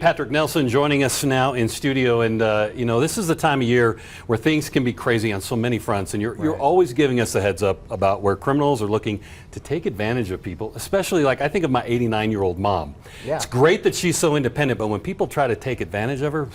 Patrick Nelson joining us now in studio, and you know, this is the time of year where things can be crazy on so many fronts, and you're always giving us a heads up about where criminals are looking to take advantage of people, especially like I think of my 89-year-old mom. Yeah. It's great that she's so independent, but when people try to take advantage of her,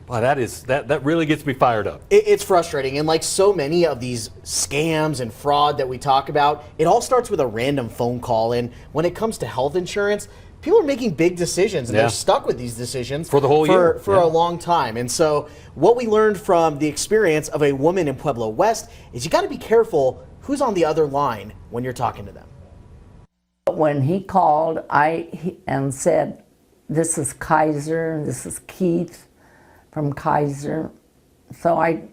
wow, that really gets me fired up. It's frustrating, and like so many of these scams and fraud that we talk about, it all starts with a random phone call, and when it comes to health insurance, people are making big decisions, and they're stuck with these decisions for the whole year, for a long time. And so what we learned from the experience of a woman in Pueblo West is you got to be careful who's on the other line when you're talking to them. When he called and said, "This is Kaiser, this is Keith from Kaiser," so I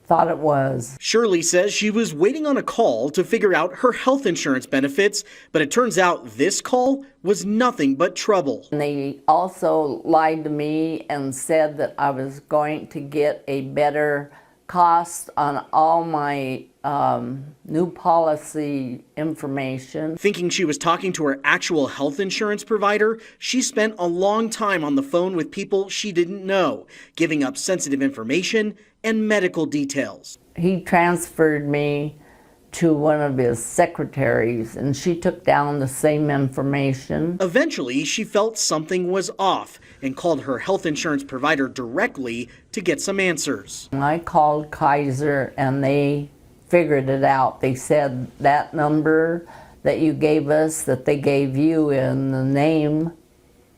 thought it was. Shirley says she was waiting on a call to figure out her health insurance benefits, but it turns out this call was nothing but trouble. And they also lied to me and said that I was going to get a better cost on all my new policy information. Thinking she was talking to her actual health insurance provider, she spent a long time on the phone with people she didn't know, giving up sensitive information and medical details. He transferred me to one of his secretaries, and she took down the same information. Eventually, she felt something was off and called her health insurance provider directly to get some answers. I called Kaiser and they figured it out. They said that number that you gave us, that they gave you in the name,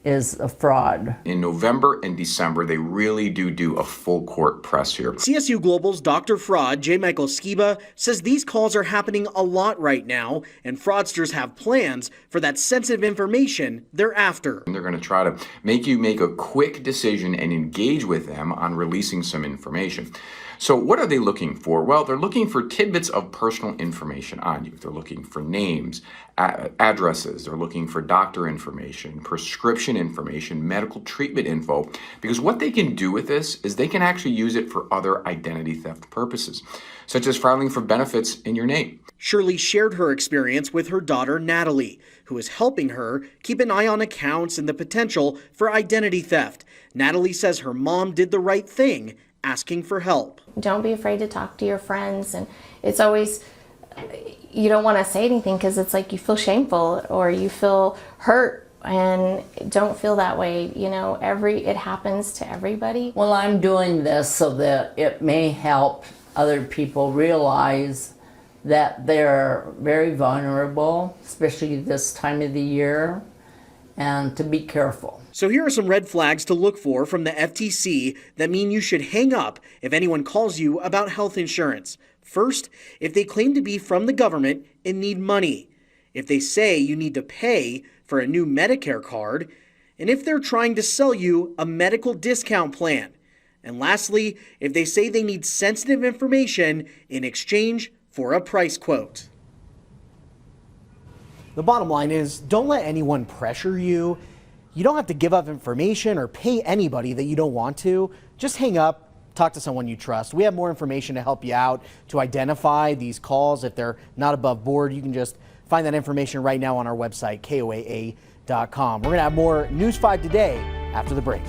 is a fraud. In November and December, they really do a full court press here. CSU Global's Dr. Fraud, J. Michael Skiba, says these calls are happening a lot right now, and fraudsters have plans for that sensitive information they're after. And they're going to try to make you make a quick decision and engage with them on releasing some information. So what are they looking for? Well, they're looking for tidbits of personal information on you. They're looking for names, addresses, they're looking for doctor information, prescription information, medical treatment info, because what they can do with this is they can actually use it for other identity theft purposes, such as filing for benefits in your name. Shirley shared her experience with her daughter, Natalie, who is helping her keep an eye on accounts and the potential for identity theft. Natalie says her mom did the right thing, asking for help. Don't be afraid to talk to your friends, and it's always, you don't want to say anything because it's like you feel shameful or you feel hurt, and don't feel that way. You know, it happens to everybody. Well, I'm doing this so that it may help other people realize that they're very vulnerable, especially this time of the year, and to be careful. So here are some red flags to look for from the FTC that mean you should hang up if anyone calls you about health insurance. First, if they claim to be from the government and need money. If they say you need to pay for a new Medicare card. And if they're trying to sell you a medical discount plan. And lastly, if they say they need sensitive information in exchange for a price quote. The bottom line is, don't let anyone pressure you. You don't have to give up information or pay anybody that you don't want to. Just hang up, talk to someone you trust. We have more information to help you out to identify these calls. If they're not above board, you can just find that information right now on our website, KOAA.com. We're going to have more News 5 Today after the break.